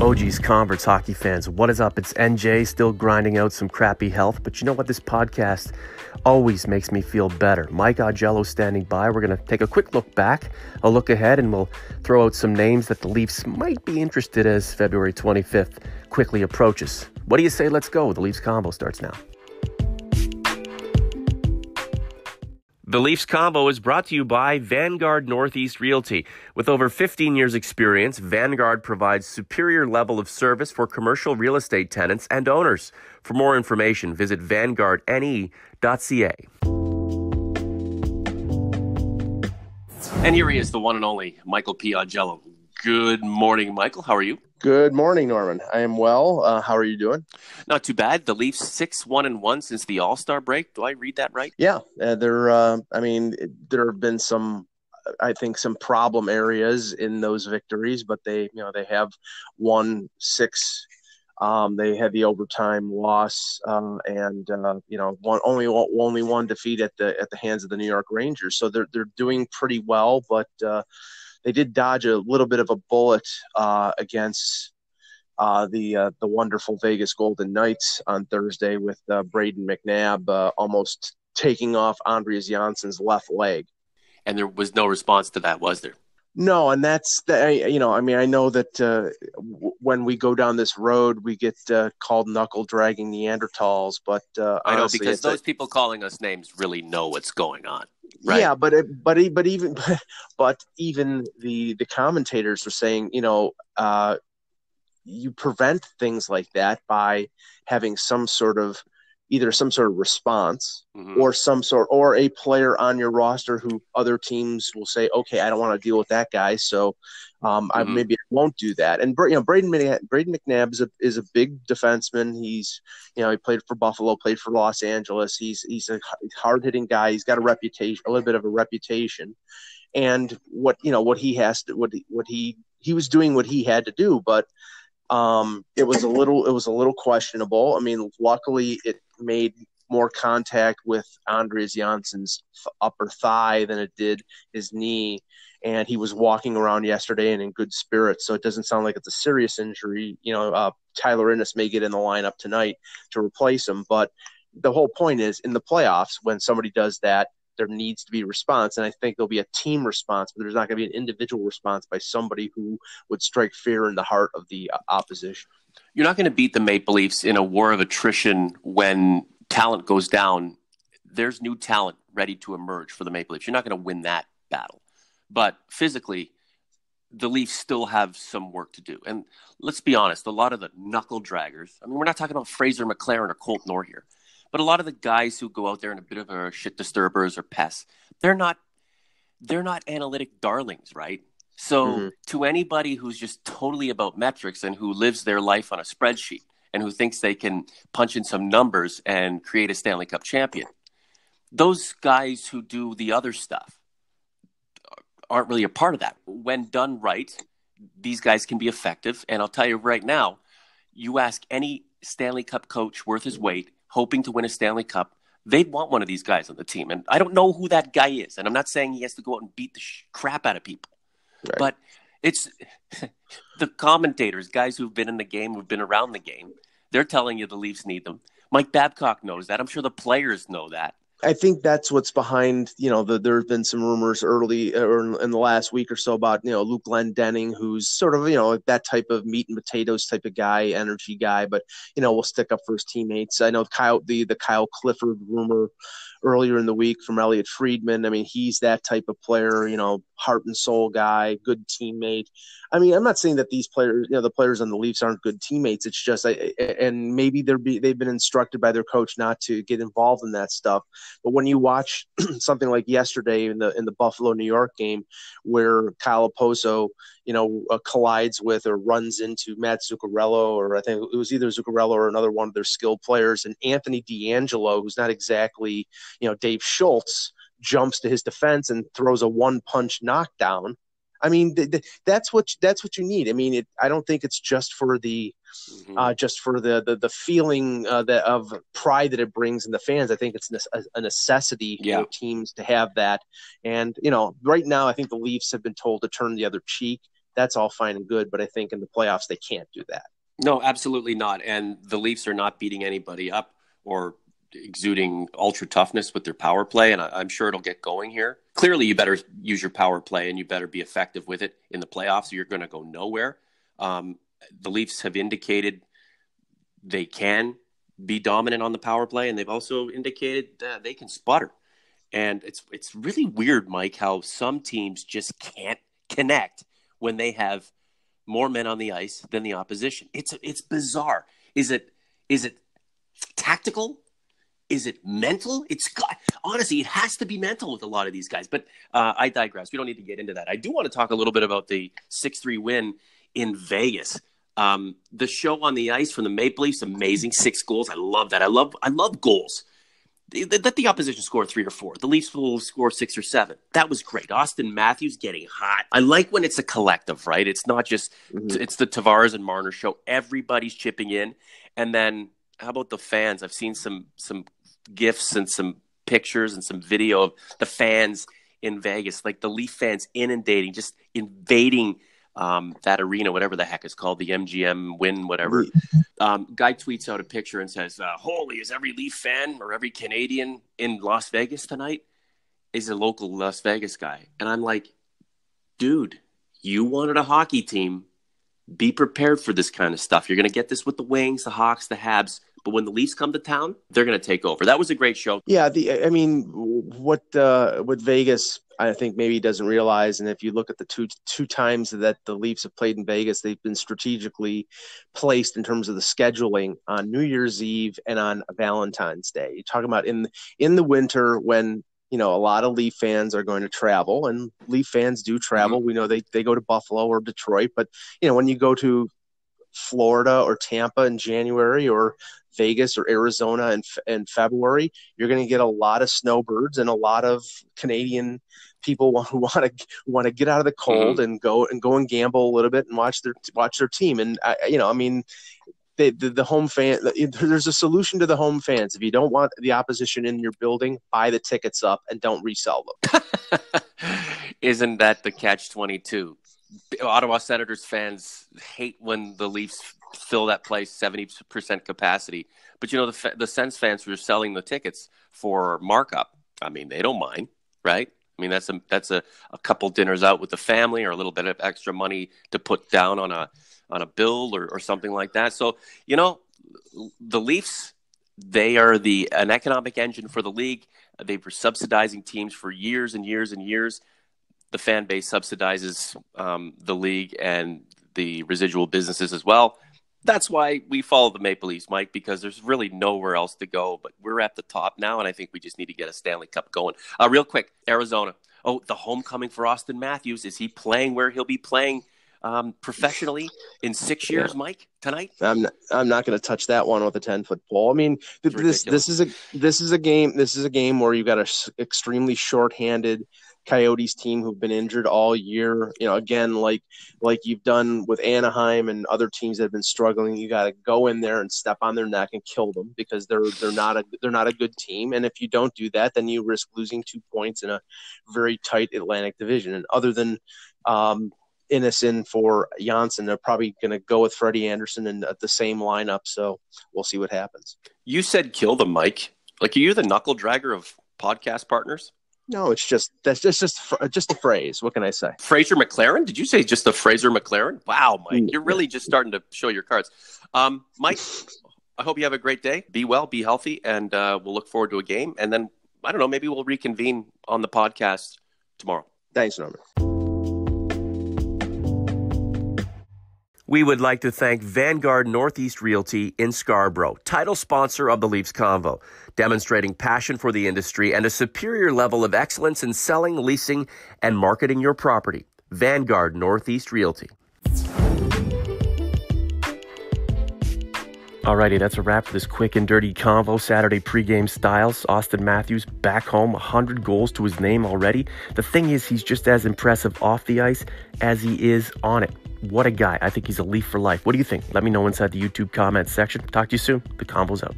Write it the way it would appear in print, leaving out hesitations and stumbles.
Oh geez, Converts hockey fans, what is up? It's NJ, still grinding out some crappy health, but you know what? This podcast always makes me feel better. Mike Augello standing by. We're going to take a quick look back, a look ahead, and we'll throw out some names that the Leafs might be interested as February 25th quickly approaches. What do you say? Let's go. The Leafs Convo starts now. The Leafs Convo is brought to you by Vanguard Northeast Realty. With over 15 years' experience, Vanguard provides superior level of service for commercial real estate tenants and owners. For more information, visit vanguardne.ca. And here he is, the one and only Michael P. Augello. Good morning, Michael. How are you? Good morning, Norman. I am well. How are you doing? Not too bad. The Leafs 6-1-1 since the All-Star break. Do I read that right? Yeah, there have been some problem areas in those victories, but they have won 6. They had the overtime loss, only one defeat at the hands of the New York Rangers. So they're doing pretty well, but they did dodge a little bit of a bullet against the wonderful Vegas Golden Knights on Thursday with Braden McNabb almost taking off Andreas Janssen's left leg. And there was no response to that, was there? No, and that's I know that when we go down this road, we get called knuckle dragging Neanderthals, but I know, because those people calling us names really know what's going on. Right? Yeah, but even the commentators are saying, you prevent things like that by having some sort of response, mm-hmm. or a player on your roster who other teams will say, okay, I don't want to deal with that guy, so I won't do that. And Braden McNabb is a big defenseman. He's he played for Buffalo, played for Los Angeles. He's a hard hitting guy. He's got a little bit of a reputation. And he was doing what he had to do, but it was a little questionable. I mean, luckily it made more contact with Andreas Janssen's upper thigh than it did his knee, and he was walking around yesterday and in good spirits, so it doesn't sound like it's a serious injury. Tyler Ennis may get in the lineup tonight to replace him, but the whole point is, in the playoffs, when somebody does that, there needs to be a response, and I think there'll be a team response, but there's not going to be an individual response by somebody who would strike fear in the heart of the opposition. You're not going to beat the Maple Leafs in a war of attrition when talent goes down. There's new talent ready to emerge for the Maple Leafs. You're not going to win that battle. But physically, the Leafs still have some work to do. And let's be honest, a lot of the knuckle draggers, we're not talking about Fraser McLaren or Colt Knorr here, but a lot of the guys who go out there in a bit of a shit disturbers or pests, they're not analytic darlings, right? So to anybody who's just totally about metrics and who lives their life on a spreadsheet and who thinks they can punch in some numbers and create a Stanley Cup champion, those guys who do the other stuff aren't really a part of that. When done right, these guys can be effective. And I'll tell you right now, you ask any Stanley Cup coach worth his weight, hoping to win a Stanley Cup, they'd want one of these guys on the team. And I don't know who that guy is. And I'm not saying he has to go out and beat the crap out of people. Right. But it's the commentators, guys who've been in the game, who've been around the game, they're telling you the Leafs need them. Mike Babcock knows that. I'm sure the players know that. I think that's what's behind, there have been some rumors early or in the last week or so about, Luke Glendening, who's sort of, that type of meat and potatoes type of guy, energy guy, but, will stick up for his teammates. I know the Kyle Clifford rumor earlier in the week from Elliot Friedman. He's that type of player, heart and soul guy, good teammate. I'm not saying that these players, the players on the Leafs aren't good teammates. It's just, and maybe they've been instructed by their coach not to get involved in that stuff. But when you watch something like yesterday in the Buffalo New York game, where Kyle Oposo, collides with or runs into Matt Zuccarello, or I think it was either Zuccarello or another one of their skilled players, and Anthony DeAngelo, who's not exactly Dave Schultz, jumps to his defense and throws a one-punch knockdown. That's what you need. I don't think it's just for the feeling that of pride that it brings in the fans. I think it's a necessity for teams to have that. And right now, I think the Leafs have been told to turn the other cheek. that's all fine and good. But I think in the playoffs, they can't do that. No, absolutely not. And the Leafs are not beating anybody up or exuding ultra toughness with their power play. And I'm sure it'll get going here. Clearly, you better use your power play and you better be effective with it in the playoffs, or you're going to go nowhere. The Leafs have indicated they can be dominant on the power play, and they've also indicated that they can sputter. And it's really weird, Mike, how some teams just can't connect when they have more men on the ice than the opposition. It's bizarre. Is it tactical? Is it mental? Honestly, it has to be mental with a lot of these guys. But I digress. We don't need to get into that. I do want to talk a little bit about the 6-3 win in Vegas. The show on the ice from the Maple Leafs, amazing. 6 goals. I love that. I love goals. Let the opposition score 3 or 4. The Leafs will score 6 or 7. That was great. Auston Matthews getting hot. I like when it's a collective, right? It's not just it's the Tavares and Marner show. Everybody's chipping in. And then how about the fans? I've seen some GIFs and some pictures and some video of the fans in Vegas, like the Leaf fans inundating, just invading that arena, whatever the heck it's called, the MGM Win, whatever. Guy tweets out a picture and says, holy, is every Leaf fan or every Canadian in Las Vegas tonight is a local Las Vegas guy. And I'm like, dude, you wanted a hockey team. Be prepared for this kind of stuff. You're going to get this with the Wings, the Hawks, the Habs. But when the Leafs come to town, they're going to take over. That was a great show. Yeah, what Vegas, I think maybe doesn't realize, and if you look at the two times that the Leafs have played in Vegas, they've been strategically placed in terms of the scheduling on New Year's Eve and on Valentine's Day. You're talking about in the winter when a lot of Leaf fans are going to travel, and Leaf fans do travel. Mm-hmm. We know they go to Buffalo or Detroit, but when you go to Florida or Tampa in January, or Vegas or Arizona in February, you're going to get a lot of snowbirds and a lot of Canadian people who want to get out of the cold and go and gamble a little bit and watch their team. And the home fan, there's a solution to the home fans. If you don't want the opposition in your building, buy the tickets up and don't resell them. Isn't that the catch-22? Ottawa Senators fans hate when the Leafs fill that place 70% capacity. But the Sens fans who are selling the tickets for markup, I mean, they don't mind, right? I mean, that's a couple dinners out with the family, or a little bit of extra money to put down on a bill or something like that. So, the Leafs, they are an economic engine for the league. They were subsidizing teams for years and years and years. The fan base subsidizes the league and the residual businesses as well. That's why we follow the Maple Leafs, Mike, because there's really nowhere else to go. But we're at the top now, and I think we just need to get a Stanley Cup going. Real quick, Arizona. Oh, the homecoming for Auston Matthews. Is he playing where he'll be playing professionally in 6 years, Mike, tonight? I'm not going to touch that one with a 10-foot pole. I mean, this is a game where you've got an extremely shorthanded Coyotes team who've been injured all year. Again, like you've done with Anaheim and other teams that have been struggling, you got to go in there and step on their neck and kill them, because they're not a good team. And if you don't do that, then you risk losing 2 points in a very tight Atlantic division. And other than Innocent for Janssen, they're probably going to go with Freddie Anderson in the same lineup. So we'll see what happens. You said kill them, Mike. Like, are you the knuckle dragger of podcast partners? No, that's just a phrase. What can I say? Fraser McLaren? Did you say just a Fraser McLaren? Wow, Mike, you're really just starting to show your cards. Mike, I hope you have a great day. Be well, be healthy, and we'll look forward to a game. And then, I don't know, maybe we'll reconvene on the podcast tomorrow. Thanks, Norman. We would like to thank Vanguard Northeast Realty in Scarborough, title sponsor of the Leafs Convo, demonstrating passion for the industry and a superior level of excellence in selling, leasing, and marketing your property. Vanguard Northeast Realty. Alrighty, that's a wrap for this quick and dirty convo. Saturday pregame styles. Auston Matthews back home, 100 goals to his name already. The thing is, he's just as impressive off the ice as he is on it. What a guy. I think he's a Leaf for life. What do you think? Let me know inside the YouTube comments section. Talk to you soon. The convo's out.